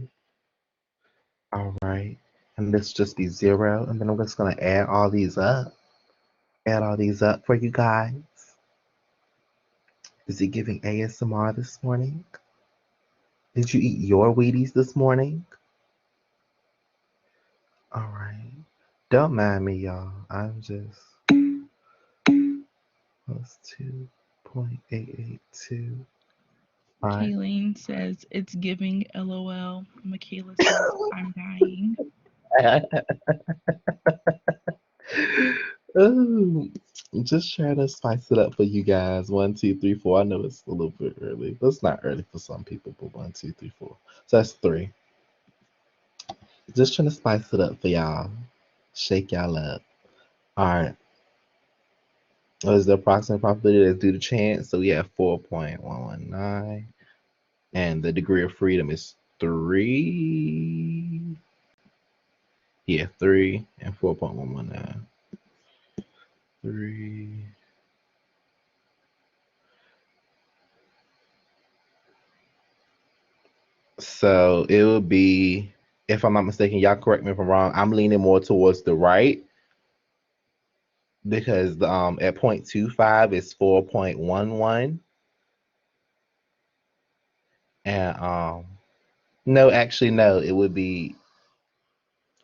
All right, and this just be 0, and then I'm just gonna add all these up. Add all these up for you guys. Is it giving ASMR this morning? Did you eat your Wheaties this morning? All right. Don't mind me, y'all. I'm just plus 2.882. All right. Kayleen says it's giving LOL. Michaela says I'm dying. Ooh, just trying to spice it up for you guys. 1, 2, 3, 4. I know it's a little bit early. But it's not early for some people, but 1, 2, 3, 4. So that's 3. Just trying to spice it up for y'all. Shake y'all up. All right. What is the approximate probability that's due to chance? So we have 4.119. And the degree of freedom is 3. Yeah, 3 and 4.119. 3. So it would be, if I'm not mistaken, y'all correct me if I'm wrong, I'm leaning more towards the right because the at 0.25 is 4.11. And no, actually no, it would be,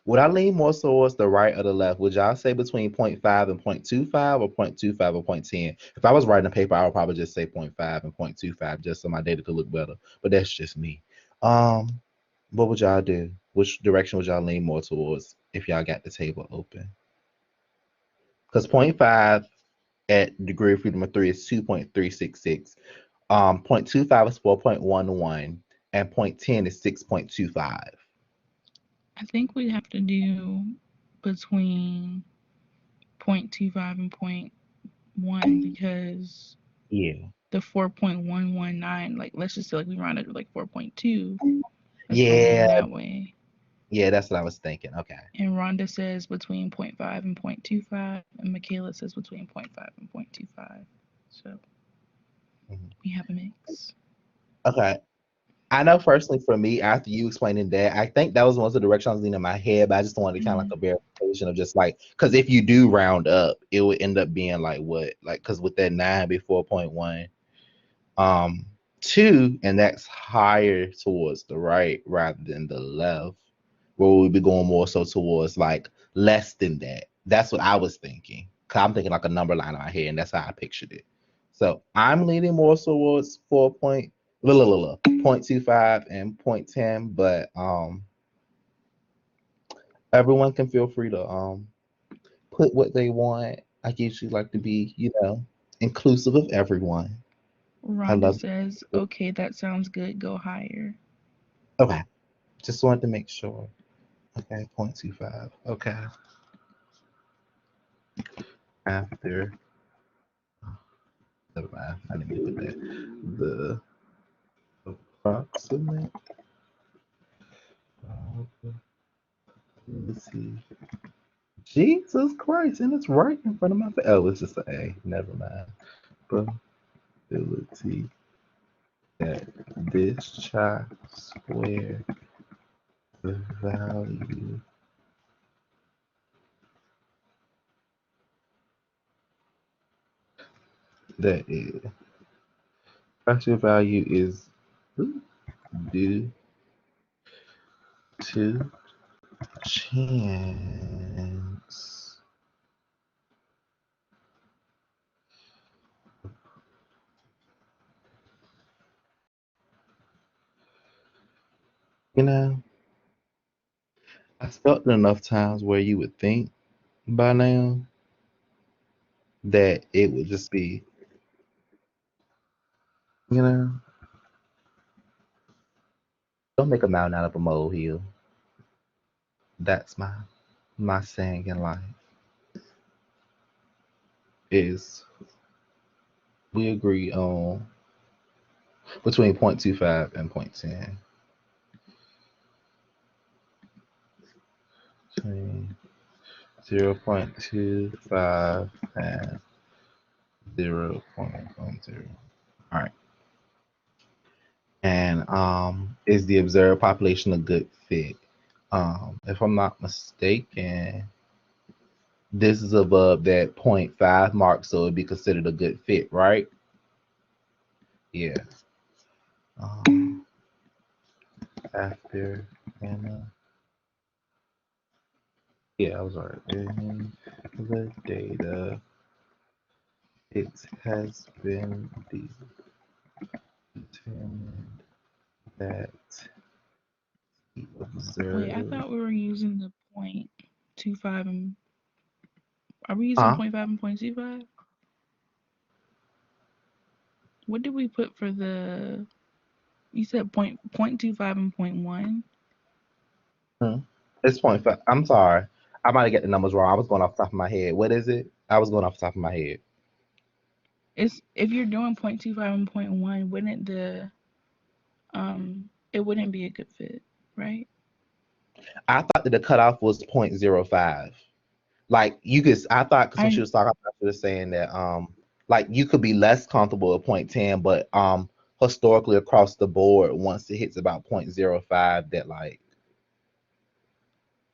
would I lean more towards the right or the left? Would y'all say between 0.5 and 0.25 or 0.25 or 0.10? If I was writing a paper, I would probably just say 0.5 and 0.25 just so my data could look better. But that's just me. What would y'all do? Which direction would y'all lean more towards if y'all got the table open? Because 0.5 at degree of freedom of 3 is 2.366. 0.25 is 4.11, and 0.10 is 6.25. I think we have to do between 0.25 and 0.1 because Yeah. the 4.119, like let's just say like we rounded to like 4.2. Let's go Yeah. lean that way. Yeah, that's what I was thinking. Okay. And Rhonda says between 0.5 and 0.25, and Michaela says between 0.5 and 0.25. So we have a mix. Okay. I know personally for me, after you explaining that, I think that was one of the directions I was leaning in my head, but I just wanted to kind of like a verification of just like, because if you do round up, it would end up being like what? Like, because with that 9 be 4.1, 2, and that's higher towards the right rather than the left, where we'd be going more so towards like less than that. That's what I was thinking. Cause I'm thinking like a number line in my head, and that's how I pictured it. So I'm leaning more towards 0.25 and 0.10, but everyone can feel free to put what they want. I usually like to be, inclusive of everyone. I Rhonda love says, it. okay, that sounds good. Go higher. Okay. Just wanted to make sure. Okay, 0.25. Okay. After, never mind. I didn't do that. The approximate. Let's see. Jesus Christ, and it's right in front of my face. Oh, it's just an A. Never mind. Probability that this chi square the value that is actual value is due to chance. You know, I felt it enough times where you would think by now that it would just be, you know, don't make a mountain out of a molehill. That's my saying in life is we agree on between 0.25 and 0.10. Between 0.25 and 0.10. All right. And is the observed population a good fit? If I'm not mistaken, This is above that 0.5 mark, so it'd be considered a good fit, right? Yeah. After Anna. Yeah, I was right. In the data, it has been determined that the Wait, I observed. thought we were using the 0.25 and are we using Huh? 0.5 and 0.25? What did we put for the? You said 0.25 and 0.1. It's 0.5. I'm sorry. I might have got the numbers wrong. I was going off the top of my head. What is it? I was going off the top of my head. It's if you're doing 0.25 and 0.1, wouldn't it wouldn't be a good fit, right? I thought that the cutoff was 0.05. Like you could, I thought because when she I was talking, she was saying that like you could be less comfortable at 0.10, but historically across the board, once it hits about 0.05, that like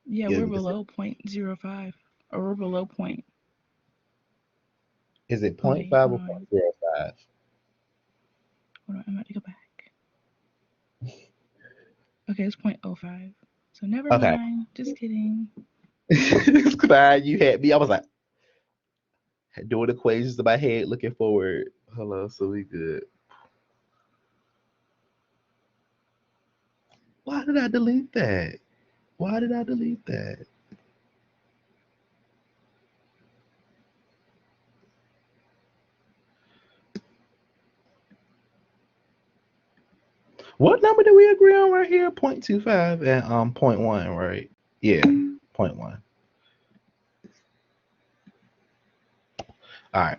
Yeah, yeah, we're below 0.05 or we're below point. is it Oh wait, 0.5 hold or on. 0.05? Hold on, I'm about to go back. Okay, it's 0.05. So never Okay. mind. Just kidding. Glad you had me. I was like doing equations in my head, looking forward. Hello, so we good. Why did I delete that? Why did I delete that? What number did we agree on right here? 0.25 and 0.1, right? Yeah, 0.1. All right,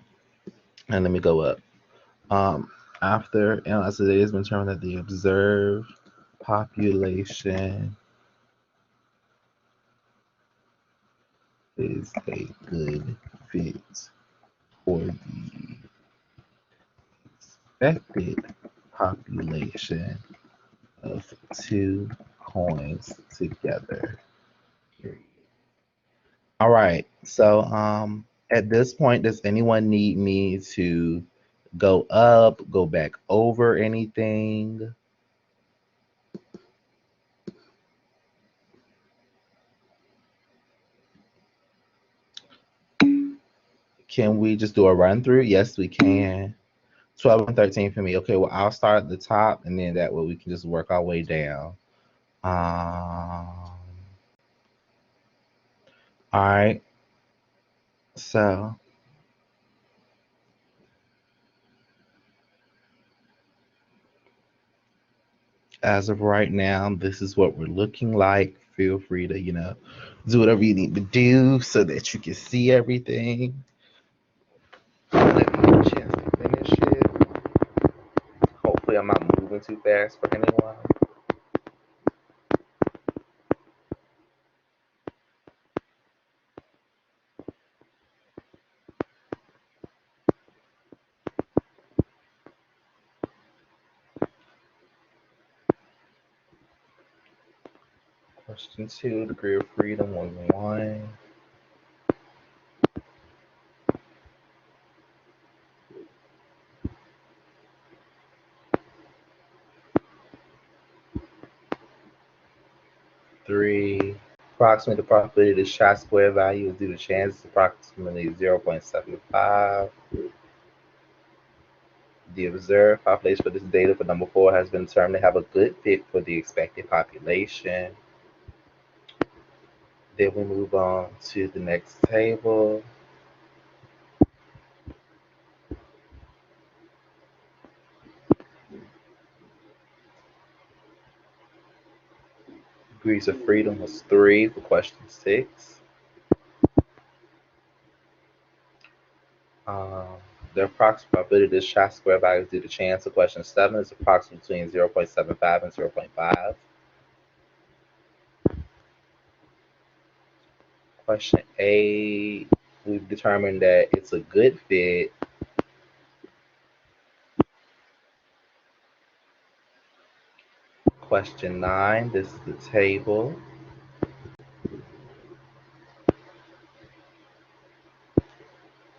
and let me go up. After analysis, it has been determined that the observed population is a good fit for the expected population of two coins together. All right. So at this point, does anyone need me to go up, go back over anything? Can we just do a run through? Yes, we can. 12 and 13 for me. Okay, well, I'll start at the top and then that way we can just work our way down. All right. So as of right now, this is what we're looking like. Feel free to, do whatever you need to do so that you can see everything. Let me get a chance to finish it. Hopefully, I'm not moving too fast for anyone. Question 2, degree of freedom was 1. Three, approximately the probability of the chi-square value is due to chance is approximately 0.75. The observed population for this data for number 4 has been determined to have a good fit for the expected population. Then we move on to the next table. Degrees of freedom was 3 for question 6. The approximate probability of this chi-square value is due to chance of question 7 is approximately between 0.75 and 0.5. Question 8, we've determined that it's a good fit. Question 9, this is the table.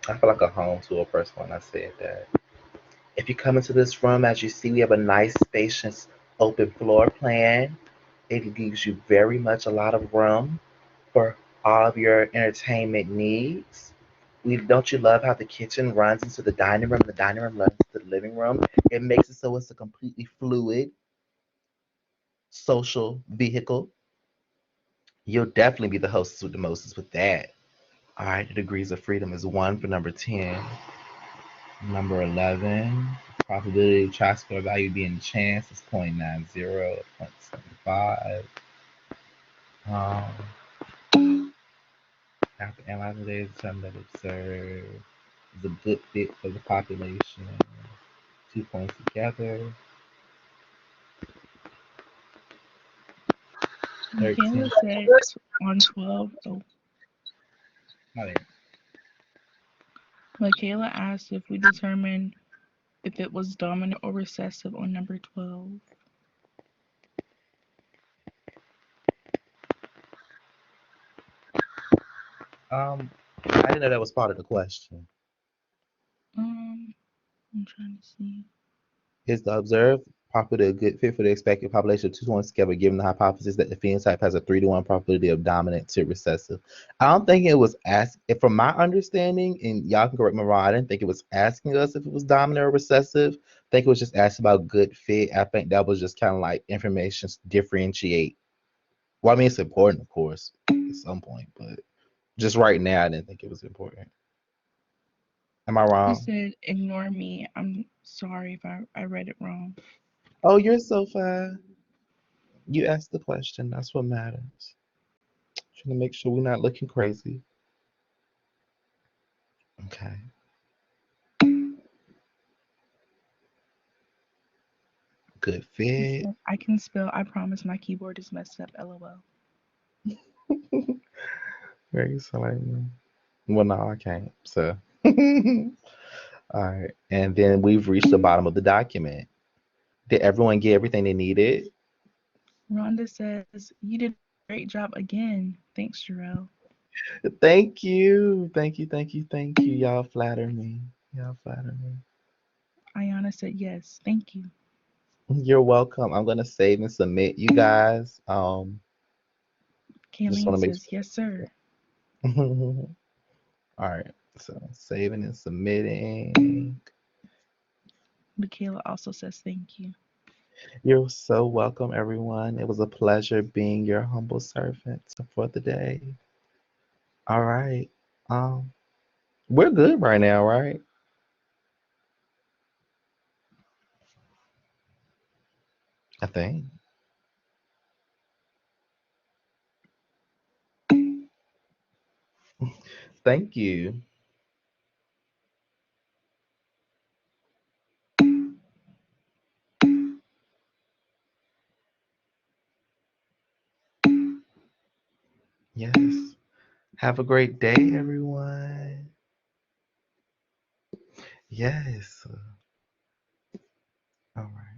I feel like a home to a person when I said that. If you come into this room, as you see, we have a nice, spacious, open floor plan. It gives you very much a lot of room for all of your entertainment needs. Don't you love how the kitchen runs into the dining room, the dining room runs into the living room? It makes it so it's a completely fluid social vehicle. You'll definitely be the hostess with the mostest with that. All right, the degrees of freedom is 1 for number 10. Number 11, probability of tri-square value being chance is 0.90, 0.75. After analyzing the data, determine that observe is a good fit for the population. 2 points together. Michaela said on 12. Oh, My bad. Michaela asked if we determined if it was dominant or recessive on number 12. I didn't know that was part of the question. I'm trying to see. Is the observed probability a good fit for the expected population of 2 points together, given the hypothesis that the phenotype has a 3-to-1 probability of dominant to recessive? I don't think it was asked, from my understanding, and y'all can correct me wrong, I didn't think it was asking us if it was dominant or recessive. I think it was just asking about good fit. I think that was just kind of like information to differentiate. Well, I mean, it's important, of course, at some point, but just right now, I didn't think it was important. Am I She wrong? said, ignore me. I'm sorry if I read it wrong. Oh, you're so fine. You asked the question. That's what matters. Trying to make sure we're not looking crazy. Okay. Good She fit. said, I can spell. I promise my keyboard is messed up. LOL. Very silly. Well, no, I can't. So, all right. And then we've reached the bottom of the document. Did everyone get everything they needed? Rhonda says, you did a great job again. Thanks, Jarrell. Thank you. Thank you. Thank you. Thank you. Y'all flatter me. Y'all flatter me. Ayana said, yes. Thank you. You're welcome. I'm gonna save and submit you guys. Just want Kayleen to make says, yes, sir. sure. All right. So saving and submitting. Michaela also says, thank you. You're so welcome, everyone. It was a pleasure being your humble servant for the day. All right. Um, we're good right now, right? I think. Thank you. Yes. Have a great day, everyone. Yes. All right.